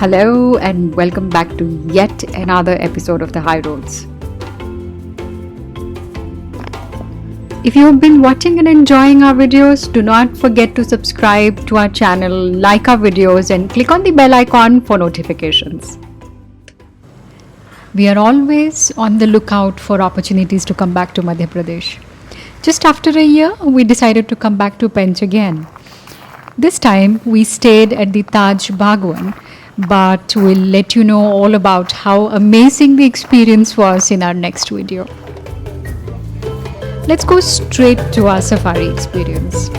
Hello and welcome back to yet another episode of The High Roads. If you have been watching and enjoying our videos, do not forget to subscribe to our channel, like our videos and click on the bell icon for notifications. We are always on the lookout for opportunities to come back to Madhya Pradesh. Just after a year, we decided to come back to Pench again. This time, we stayed at the Taj Baghvan, but we'll let you know all about how amazing the experience was in our next video. Let's go straight to our safari experience.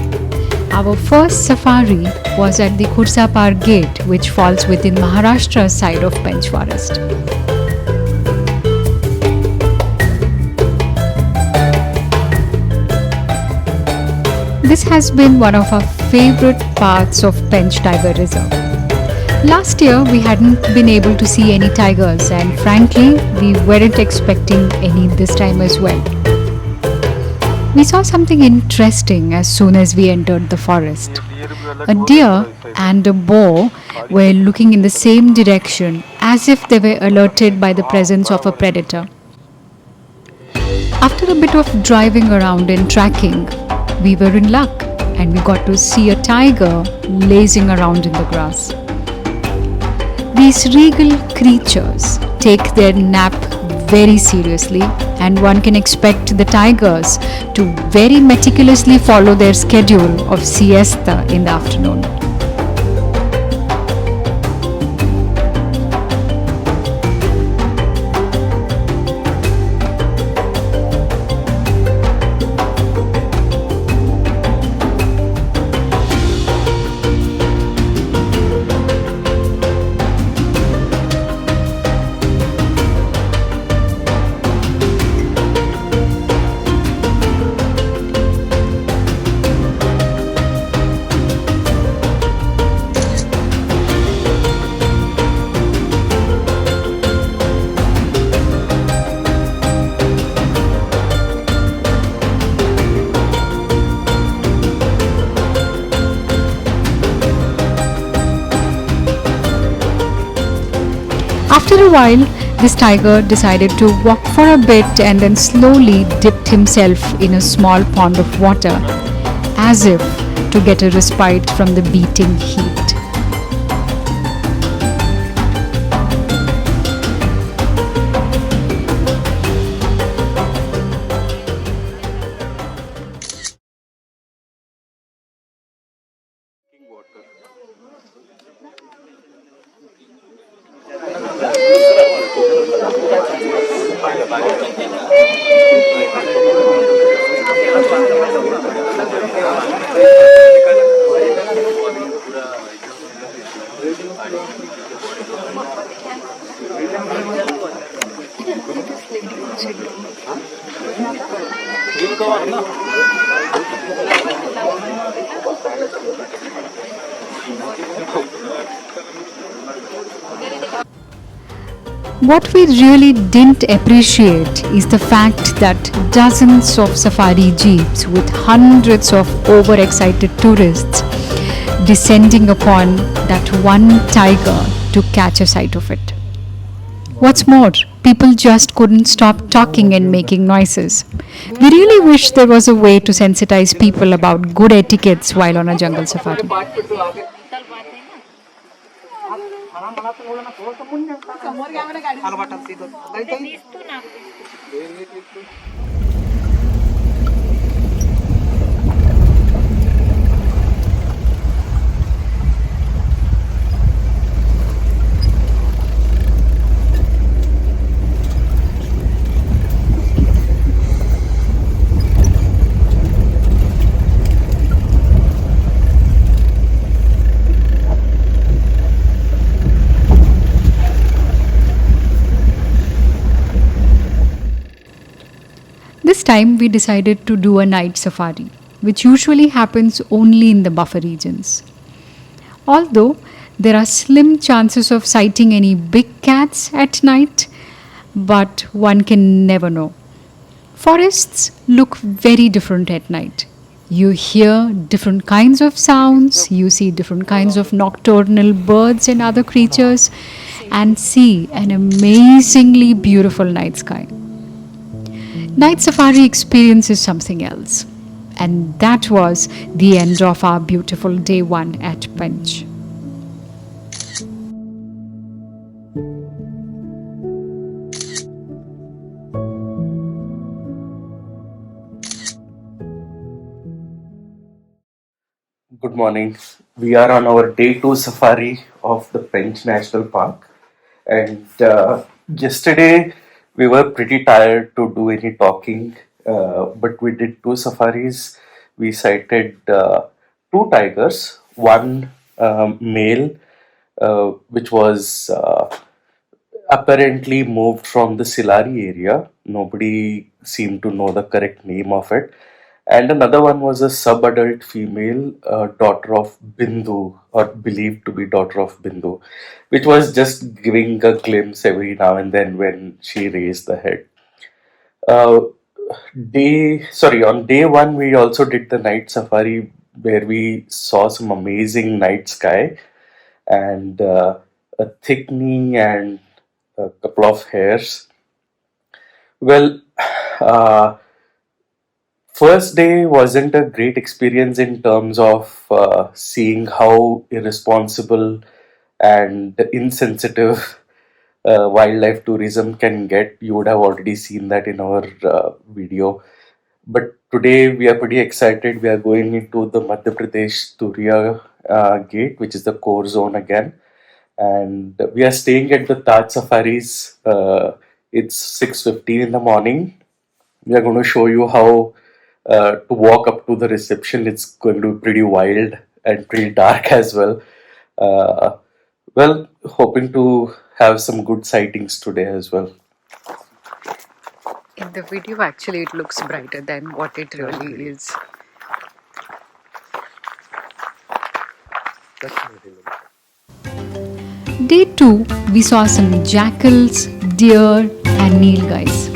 Our first safari was at the Kursapar Gate, which falls within Maharashtra's side of Pench Forest. This has been one of our favorite parts of Pench Tiger Reserve. Last year we hadn't been able to see any tigers and frankly we weren't expecting any this time as well. We saw something interesting as soon as we entered the forest. A deer and a boar were looking in the same direction as if they were alerted by the presence of a predator. After a bit of driving around and tracking, we were in luck and we got to see a tiger lazing around in the grass. These regal creatures take their nap very seriously and one can expect the tigers to very meticulously follow their schedule of siesta in the afternoon. After a while, this tiger decided to walk for a bit and then slowly dipped himself in a small pond of water, as if to get a respite from the beating heat. What we really didn't appreciate is the fact that dozens of safari jeeps with hundreds of overexcited tourists descending upon that one tiger to catch a sight of it. What's more, people just couldn't stop talking and making noises. We really wish there was a way to sensitize people about good etiquettes while on a jungle safari. This time we decided to do a night safari, which usually happens only in the buffer regions. Although there are slim chances of sighting any big cats at night, but one can never know. Forests look very different at night. You hear different kinds of sounds, you see different kinds of nocturnal birds and other creatures, and see an amazingly beautiful night sky. Night safari experience is something else. And that was the end of our beautiful day one at Pench. Good morning. We are on our day two safari of the Pench National Park, and yesterday we were pretty tired to do any talking, but we did two safaris. We sighted two tigers, one male, which was apparently moved from the Sillari area. Nobody seemed to know the correct name of it. And another one was a sub-adult female, daughter of Bindu, or believed to be daughter of Bindu, which was just giving a glimpse every now and then when she raised the head. Uh, on day one, we also did the night safari where we saw some amazing night sky and a thickening and a couple of hairs. Well, uh, first day wasn't a great experience in terms of seeing how irresponsible and insensitive wildlife tourism can get. You would have already seen that in our video. But today we are pretty excited. We are going into the Madhya Pradesh Turia Gate, which is the core zone again. And we are staying at the Taj Safaris. It's 6:15 in the morning. We are going to show you how to walk up to the reception. It's going to be pretty wild and pretty dark as well. Uh, hoping to have some good sightings today as well. In the video, actually, it looks brighter than what it really is. Day 2, we saw some jackals, deer, and nilgais.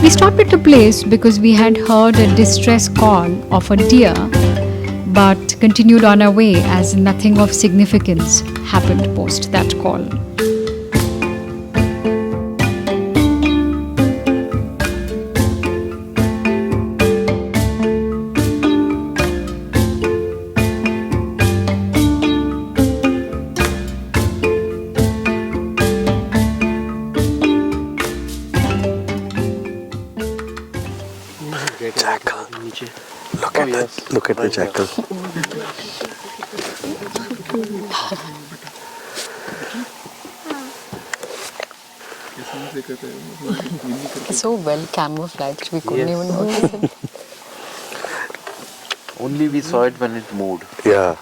We stopped at a place because we had heard a distress call of a deer, but continued on our way as nothing of significance happened post that call. Jackal. Look at the jackal. So well camouflaged, we couldn't even notice it. Only we saw it when it moved. Yeah.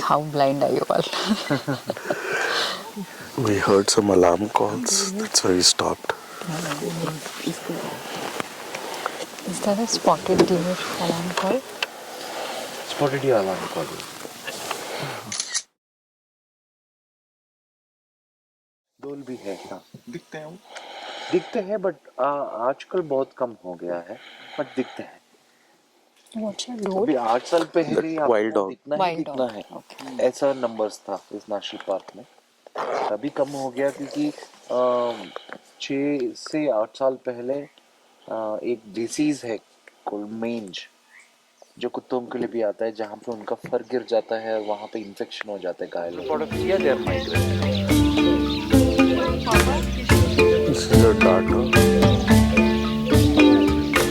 How blind are you all? We heard some alarm calls. That's why we stopped. Is that a spotted deer alarm call? Spotted deer alarm call. डोल भी है हाँ दिखते हैं but आजकल बहुत कम हो गया है बट दिखते हैं What's a dog? अभी 8 साल पहले Wild dog. दिखना है ऐसा नंबर्स था इस नेशनल पार्क में अभी कम हो गया क्योंकि 6 से 8 साल पहले एक डिसीज है कोलमेंज जो कुत्तों के लिए भी आता है जहाँ पे उनका फर गिर जाता है और वहाँ पे इन्फेक्शन हो जाता है घायल सॉर्ट ऑफ किया their migration This is a darker.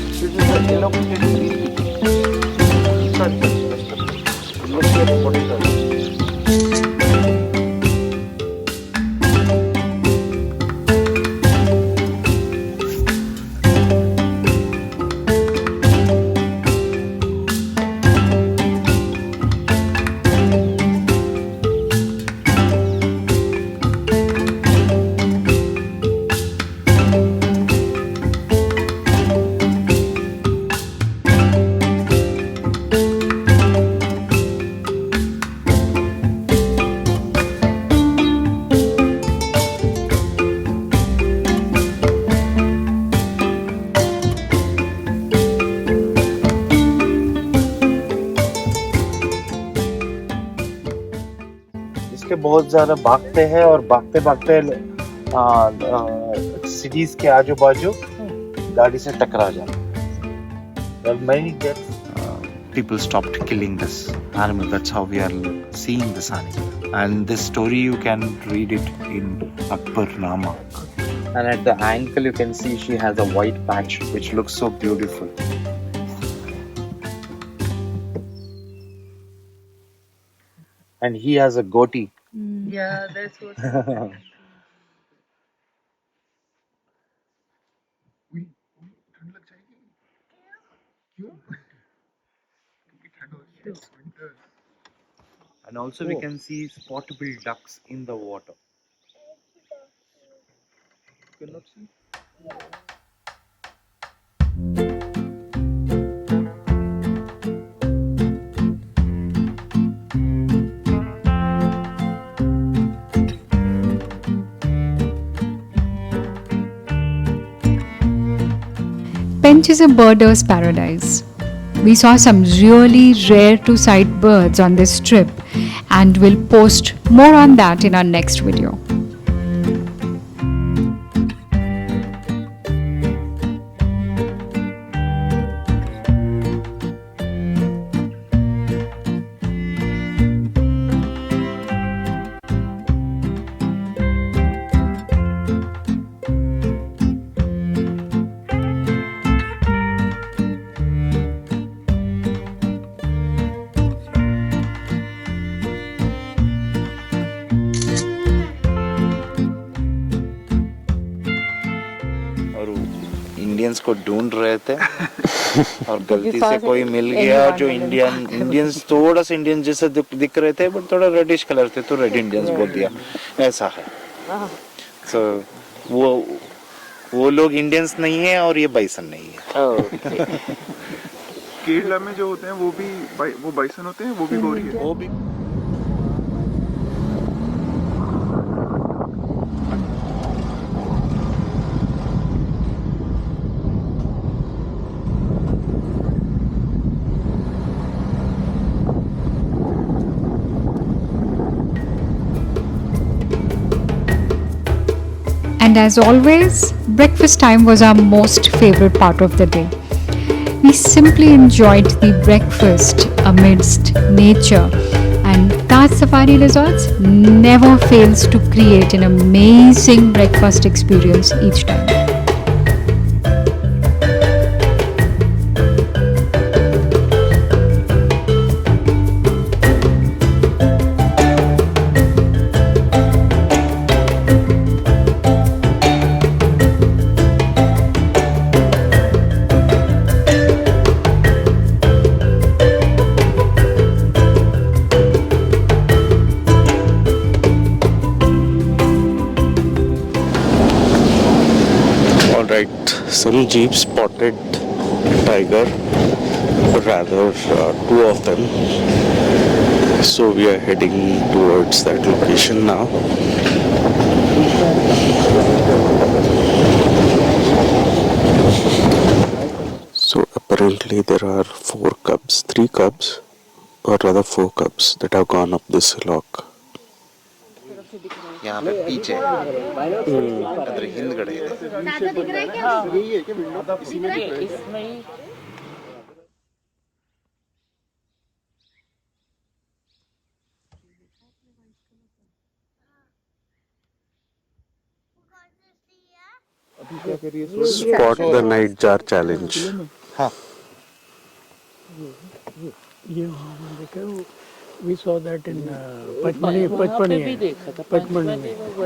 This is a yellow green. Look at what it does. बहुत ज्यादा भागते हैं और भागते भागते सिटीज के आजू बाजू गाड़ी से टकरा जाते हैं. Well, many deaths. People stopped killing this animal. That's how we are seeing this animal. And this story you can read it in Akbarnama. And at the ankle you can see she has a white patch which looks so beautiful. And he has a goatee. Yeah, that's what. And also we can see spot-billed ducks in the water. You cannot see? Pench is a birder's paradise. We saw some really rare to sight birds on this trip, and we'll post more on that in our next video. Indians को ढूंढ रहे थे और गलती से कोई मिल गया जो इंडियंस थोड़ा सा इंडियन जैसे दिख रहे थे बट थोड़ा रेडिश कलर थे तो रेड इंडियंस बोल दिया. ऐसा है. So, वो लोग इंडियंस नहीं है और ये बाइसन नहीं है. केरला में जो होते हैं वो बाइसन होते हैं, वो भी गोरी है. वो भी And as always, breakfast time was our most favorite part of the day. We simply enjoyed the breakfast amidst nature, and Taj Safari Resorts never fails to create an amazing breakfast experience each time. Some jeeps spotted tiger, rather two of them. So we are heading towards that location now. So apparently there are three cubs, or rather 4 cubs that have gone up this hillock. यहाँ पे पीछे other हिंदगढ़ ಇದೆ. Spot the night jar challenge. हाँ. We saw that in Pachmani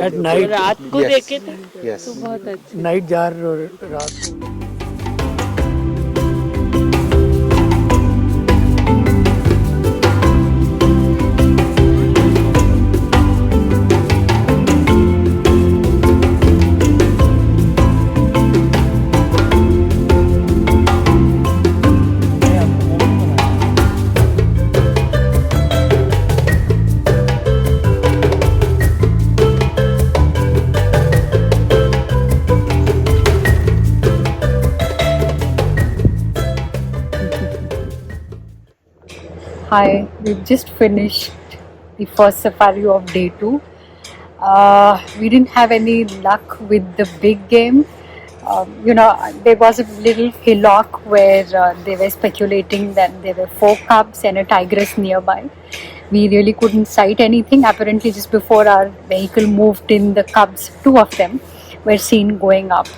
at night. रात को देखे थे. Yes. तो बहुत अच्छे. Night jar रात को. Hi, we've just finished the first safari of day 2. We didn't have any luck with the big game. There was a little hillock where they were speculating that there were 4 cubs and a tigress nearby. We really couldn't sight anything. Apparently, just before our vehicle moved in, the cubs, 2 of them, were seen going up.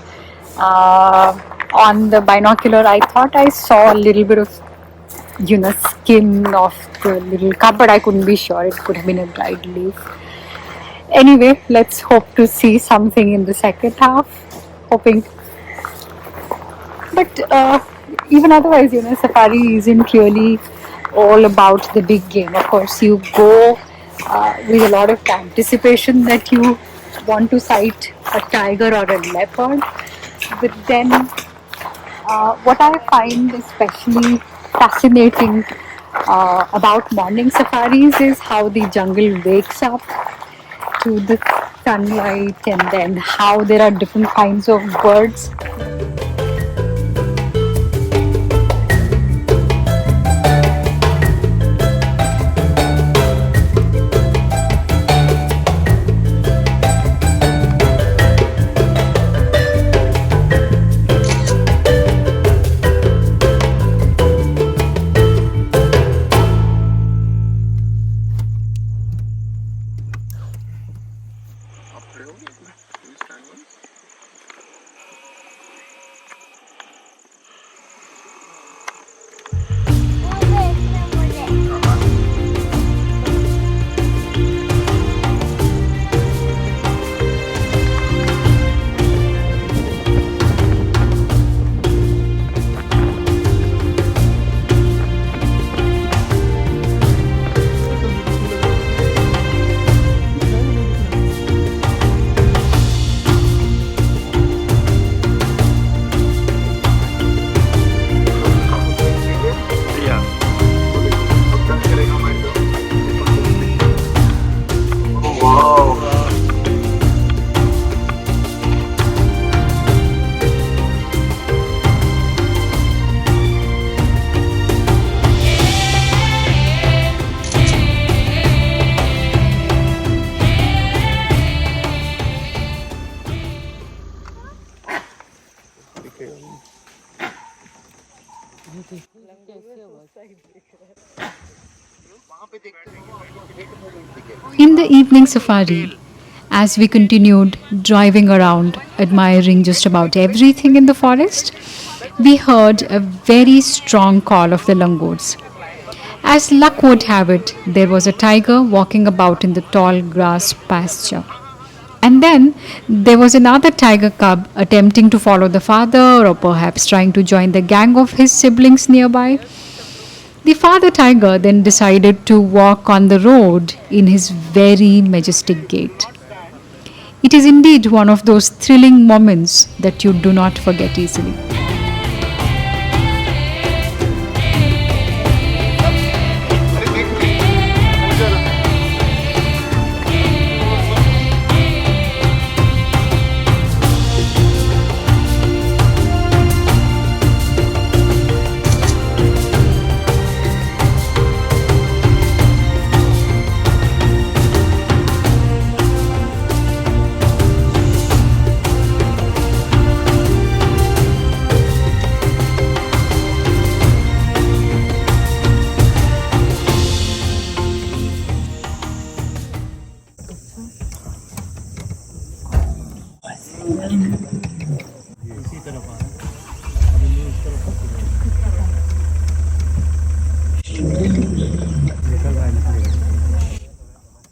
On the binocular, I thought I saw a little bit of skin of the little cub, but I couldn't be sure. It could have been a dried leaf. Anyway, let's hope to see something in the second half. Hoping, but even otherwise, safari isn't really all about the big game. Of course, you go with a lot of anticipation that you want to sight a tiger or a leopard, but then what I find especially fascinating about morning safaris is how the jungle wakes up to the sunlight, and then how there are different kinds of birds. In the evening safari, as we continued driving around, admiring just about everything in the forest, we heard a very strong call of the langurs. As luck would have it, there was a tiger walking about in the tall grass pasture. And then there was another tiger cub attempting to follow the father, or perhaps trying to join the gang of his siblings nearby. The father tiger then decided to walk on the road in his very majestic gait. It is indeed one of those thrilling moments that you do not forget easily.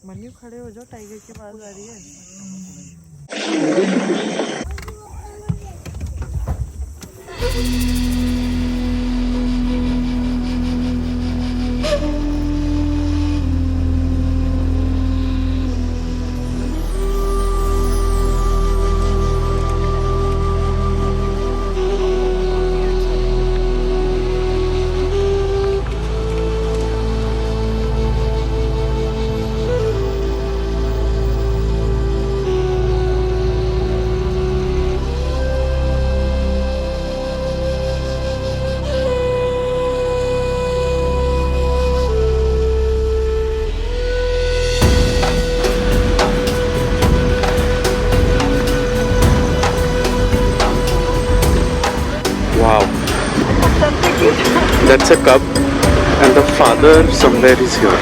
Mannu खड़े हो जाओ, tiger की आवाज आ रही है. That's a cub, and the father somewhere is here.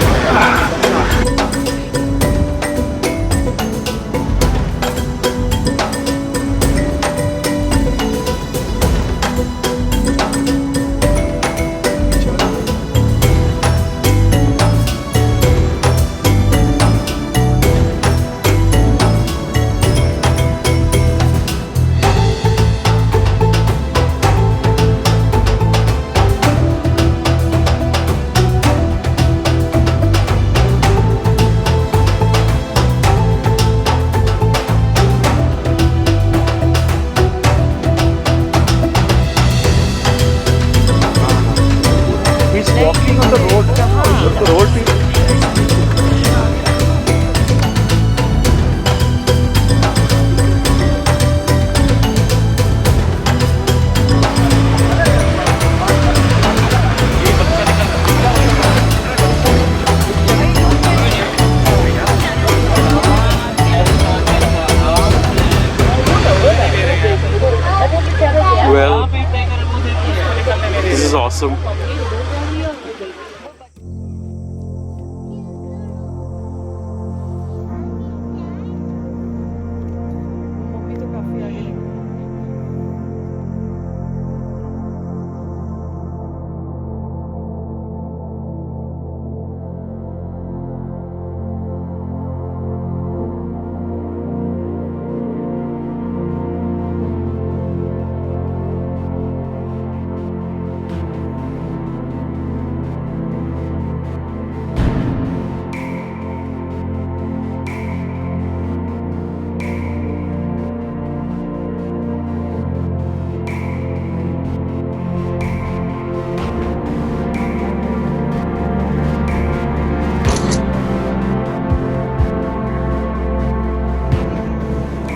Walking on the road. The road. Well, this is awesome. Mummy तो काफी आगे निकली।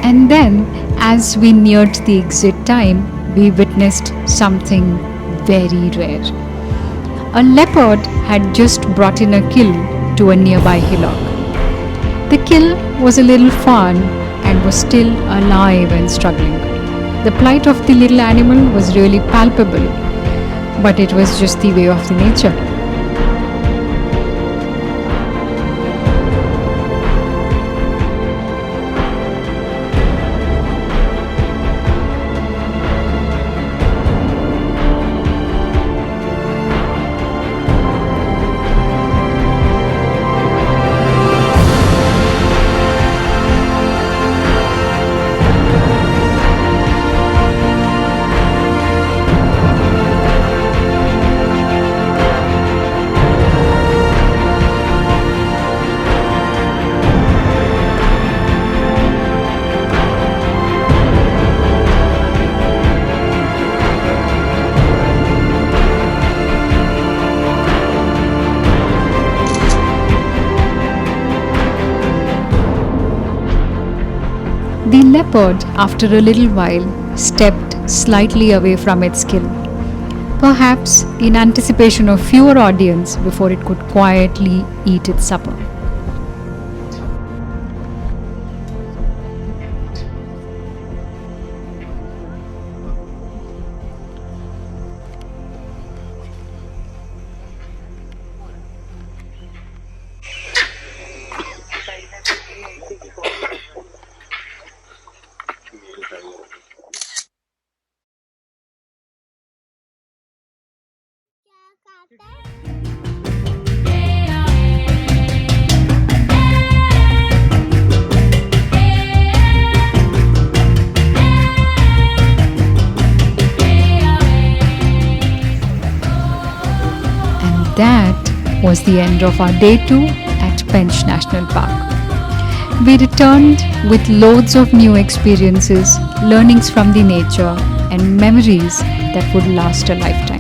And then, as we neared the exit time, we witnessed something very rare. A leopard had just brought in a kill to a nearby hillock. The kill was a little fawn and was still alive and struggling. The plight of the little animal was really palpable, but it was just the way of the nature. The leopard, after a little while, stepped slightly away from its kill, perhaps in anticipation of fewer audience before it could quietly eat its supper. That was the end of our day 2 at Pench National Park. We returned with loads of new experiences, learnings from the nature, and memories that would last a lifetime.